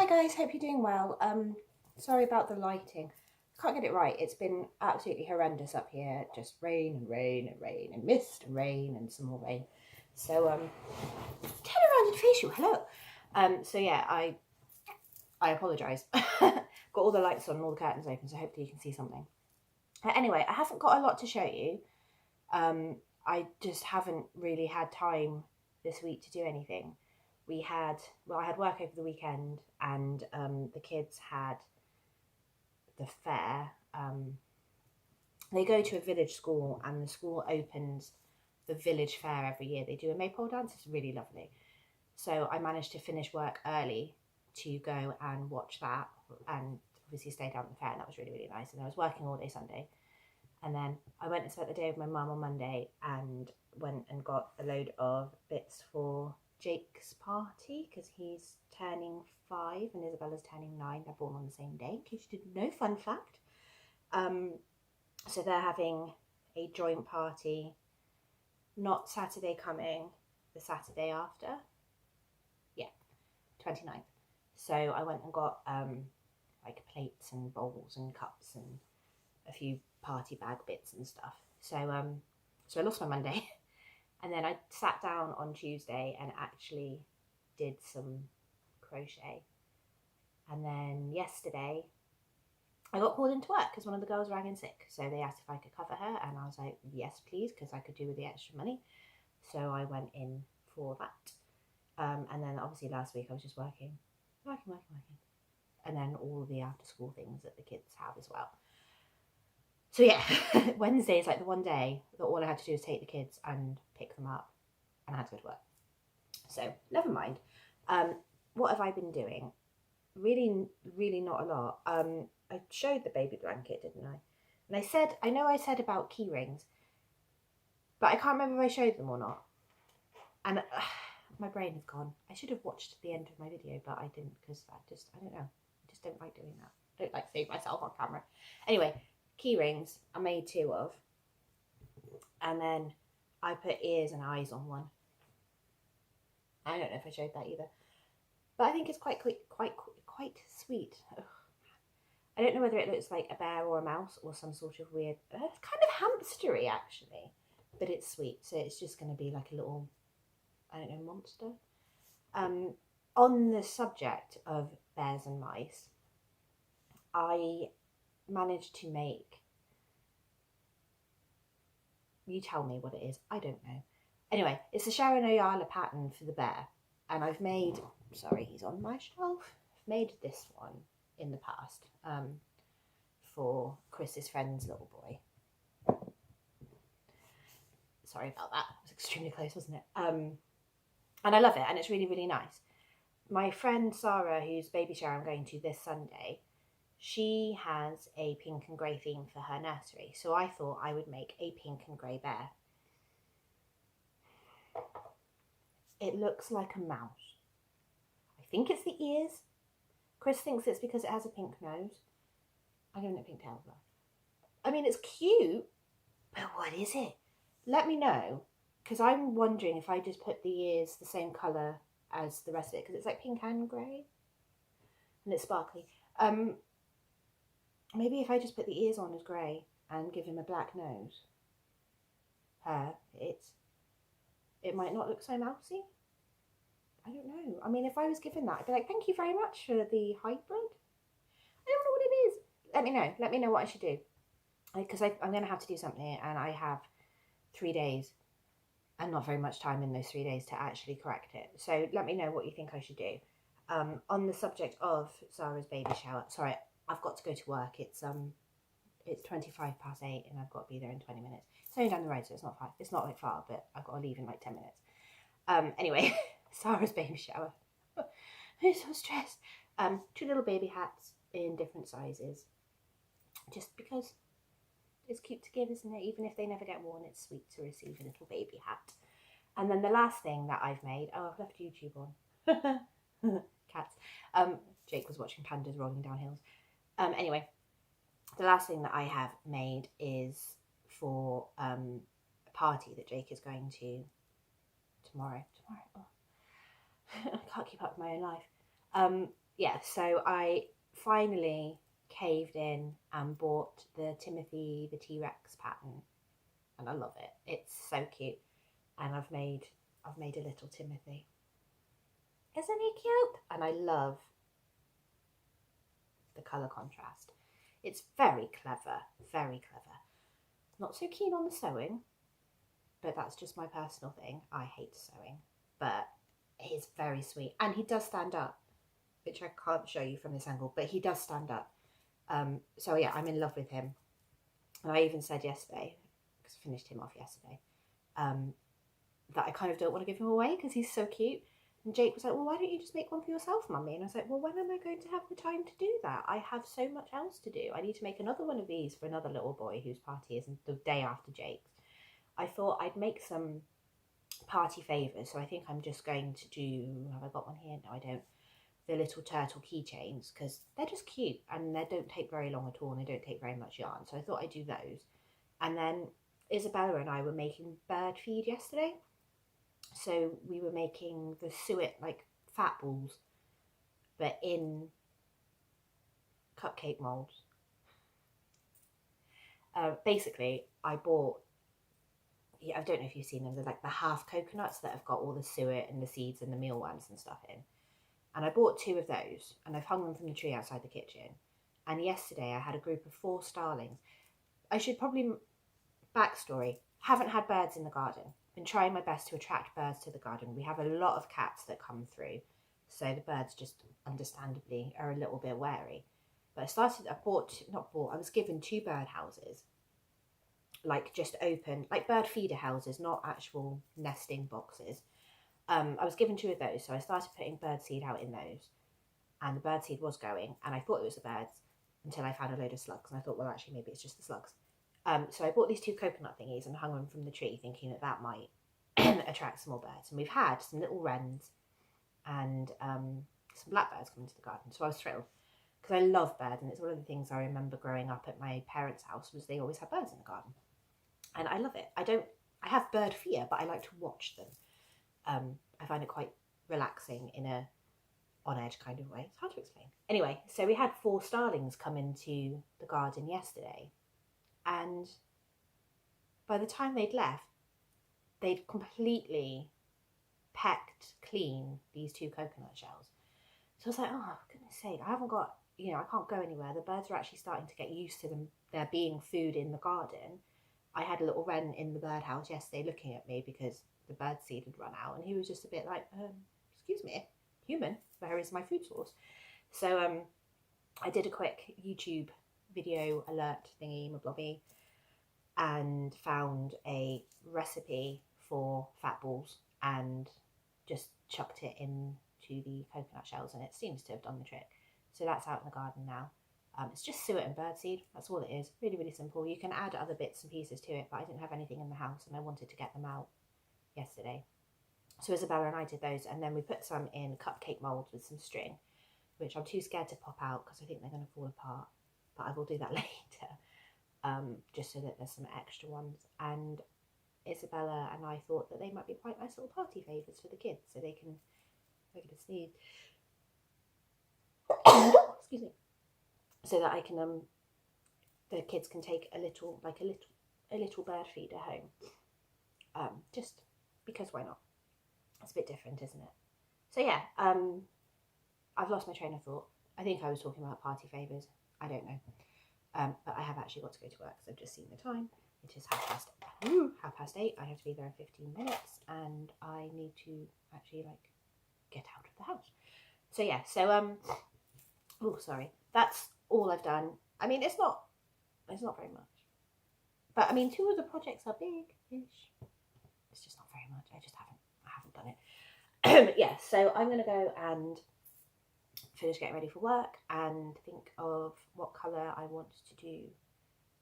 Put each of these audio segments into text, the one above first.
guys, hope you're doing well. Sorry about the lighting. Can't get it right. It's been absolutely horrendous up here. Just rain and rain and rain and mist and rain and some more rain. So turn around and face you. Hello. So yeah, I apologise. Got all the lights on and all the curtains open, so hopefully you can see something. Anyway, I haven't got a lot to show you. I just haven't really had time this week to do anything. I had work over the weekend, and the kids had the fair. They go to a village school, and the school opens the village fair every year. They do a maypole dance. It's really lovely. So I managed to finish work early to go and watch that, and obviously stay down at the fair, and that was really, really nice. And I was working all day Sunday. And then I went and spent the day with my mum on Monday, and went and got a load of bits for Jake's party, because he's turning 5 and Isabella's turning 9. They're born on the same day, in case you didn't know, fun fact. So they're having a joint party, not Saturday coming, the Saturday after. Yeah, 29th. So I went and got like plates and bowls and cups and a few party bag bits and stuff. So I lost my Monday. And then I sat down on Tuesday and actually did some crochet. And then yesterday I got called into work because one of the girls rang in sick. So they asked if I could cover her, and I was like, yes, please, because I could do with the extra money. So I went in for that. And then obviously last week I was just working. And then all the after school things that the kids have as well. So yeah, Wednesday is like the one day that all I had to do is take the kids and pick them up, and I had to go to work. So never mind. What have I been doing? Really, really not a lot. I showed the baby blanket, didn't I? And I know I said about key rings, but I can't remember if I showed them or not. And my brain is gone. I should have watched the end of my video, but I didn't, because I don't know. I just don't like doing that. I don't like seeing myself on camera. Anyway, key rings I made 2 of, and then I put ears and eyes on one. I don't know if I showed that either, but I think it's quite sweet. Ugh. I don't know whether it looks like a bear or a mouse or some sort of weird, it's kind of hamstery actually, but it's sweet. So it's just going to be like a little, I don't know, monster. On the subject of bears and mice, I managed to make, you tell me what it is, I don't know. Anyway, it's a Sharon Oyala pattern for the bear, and I've made, sorry, he's on my shelf. I've made this one in the past for Chris's friend's little boy. Sorry about that, it was extremely close, wasn't it? And I love it, and it's really, really nice. My friend Sarah, whose baby shower I'm going to this Sunday, she has a pink and grey theme for her nursery, so I thought I would make a pink and grey bear. It looks like a mouse. I think it's the ears. Chris thinks it's because it has a pink nose. I don't know, pink tail though. I mean, it's cute, but what is it? Let me know, because I'm wondering if I just put the ears the same colour as the rest of it, because it's like pink and grey, and it's sparkly. Maybe if I just put the ears on as grey and give him a black nose, it might not look so mousy. I don't know. I mean, if I was given that, I'd be like, thank you very much for the hybrid. I don't know what it is. Let me know. Let me know what I should do. Because I'm going to have to do something, and I have 3 days and not very much time in those 3 days to actually correct it. So let me know what you think I should do. On the subject of Sarah's baby shower, sorry, I've got to go to work. It's 8:25, and I've got to be there in 20 minutes. It's only down the road, so it's not like far, but I've got to leave in like 10 minutes. Anyway, Sarah's baby shower. I'm so stressed. 2 little baby hats in different sizes, just because it's cute to give, isn't it? Even if they never get worn, it's sweet to receive a little baby hat. And then the last thing that I've made, I've left YouTube on. Cats. Jake was watching pandas rolling down hills. Anyway, the last thing that I have made is for a party that Jake is going to tomorrow. Oh. I can't keep up with my own life. yeah, so I finally caved in and bought the Timothy the T-Rex pattern, and I love it. It's so cute, and I've made a little Timothy. Isn't he cute? And I love the colour contrast. It's very clever, very clever. Not so keen on the sewing, but that's just my personal thing. I hate sewing, but he's very sweet, and he does stand up, which I can't show you from this angle, but he does stand up. So yeah, I'm in love with him. And I even said yesterday, because I finished him off yesterday, that I kind of don't want to give him away because he's so cute. And Jake was like, well, why don't you just make one for yourself, Mummy? And I was like, well, when am I going to have the time to do that? I have so much else to do. I need to make another one of these for another little boy whose party is the day after Jake's. I thought I'd make some party favours. So I think I'm just going to do, have I got one here? No, I don't. The little turtle keychains, because they're just cute and they don't take very long at all and they don't take very much yarn. So I thought I'd do those. And then Isabella and I were making bird feed yesterday. So we were making the suet, like fat balls, but in cupcake molds. Basically, I bought, I don't know if you've seen them, they're like the half coconuts that have got all the suet and the seeds and the meal ones and stuff in. And I bought 2 of those and I've hung them from the tree outside the kitchen. And yesterday I had a group of 4 starlings. I should probably, backstory, haven't had birds in the garden. Been trying my best to attract birds to the garden. We have a lot of cats that come through. So the birds just understandably are a little bit wary. But I was given 2 bird houses. Like just open, like bird feeder houses, not actual nesting boxes. I was given 2 of those, so I started putting bird seed out in those, and the bird seed was going, and I thought it was the birds until I found a load of slugs, and I thought, well, actually, maybe it's just the slugs. So I bought these 2 coconut thingies and hung them from the tree, thinking that might attract some more birds. And we've had some little wrens and some blackbirds come into the garden, so I was thrilled because I love birds, and it's one of the things I remember growing up at my parents' house was they always had birds in the garden, and I love it. I have bird fear, but I like to watch them. I find it quite relaxing in a on edge kind of way. It's hard to explain. Anyway, so we had 4 starlings come into the garden yesterday, and by the time they'd left, they'd completely pecked clean these 2 coconut shells. So I was like, oh, for goodness sake, I haven't got, I can't go anywhere. The birds are actually starting to get used to there being food in the garden. I had a little wren in the birdhouse yesterday looking at me because the bird seed had run out, and he was just a bit like, excuse me, human, where is my food source? So I did a quick YouTube video alert thingy, my blobby, and found a recipe for fat balls and just chucked it into the coconut shells, and it seems to have done the trick. So that's out in the garden now. It's just suet and birdseed, that's all it is. Really, really simple. You can add other bits and pieces to it, but I didn't have anything in the house and I wanted to get them out yesterday. So Isabella and I did those, and then we put some in cupcake molds with some string, which I'm too scared to pop out because I think they're going to fall apart, but I will do that later, just so that there's some extra ones. And Isabella and I thought that they might be quite nice little party favours for the kids, so they can, I'm going to sneeze, excuse me, so that I can, the kids can take a little bird feeder home, just because why not? It's a bit different, isn't it? So yeah, I've lost my train of thought. I think I was talking about party favours. I don't know. But I have actually got to go to work because I've just seen the time. It is 8:30. I have to be there in 15 minutes, and I need to actually get out of the house. So yeah, oh sorry, that's all I've done. I mean, it's not very much, but I mean, 2 of the projects are big-ish. It's just not very much. I haven't done it. Yeah, so I'm going to go and finish getting ready for work and think of what colour I want to do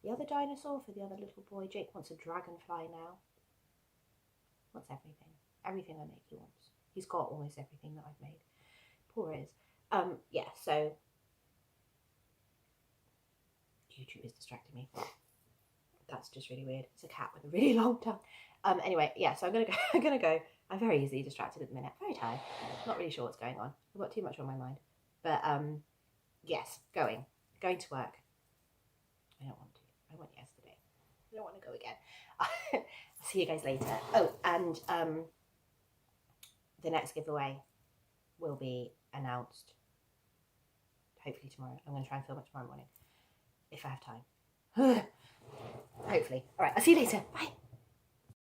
the other dinosaur for the other little boy. Jake wants a dragonfly now. Wants everything I make he wants. He's got almost everything that I've made. Poor is. Yeah, so YouTube is distracting me. That's just really weird. It's a cat with a really long tongue. Anyway, yeah, so I'm gonna go. I'm very easily distracted at the minute. Very tired. Not really sure what's going on. I've got too much on my mind. But yes, going to work. I don't want to. I went yesterday. I don't want to go again. I'll see you guys later. Oh, and the next giveaway will be announced hopefully tomorrow. I'm going to try and film it tomorrow morning if I have time. Hopefully. All right, I'll see you later. Bye.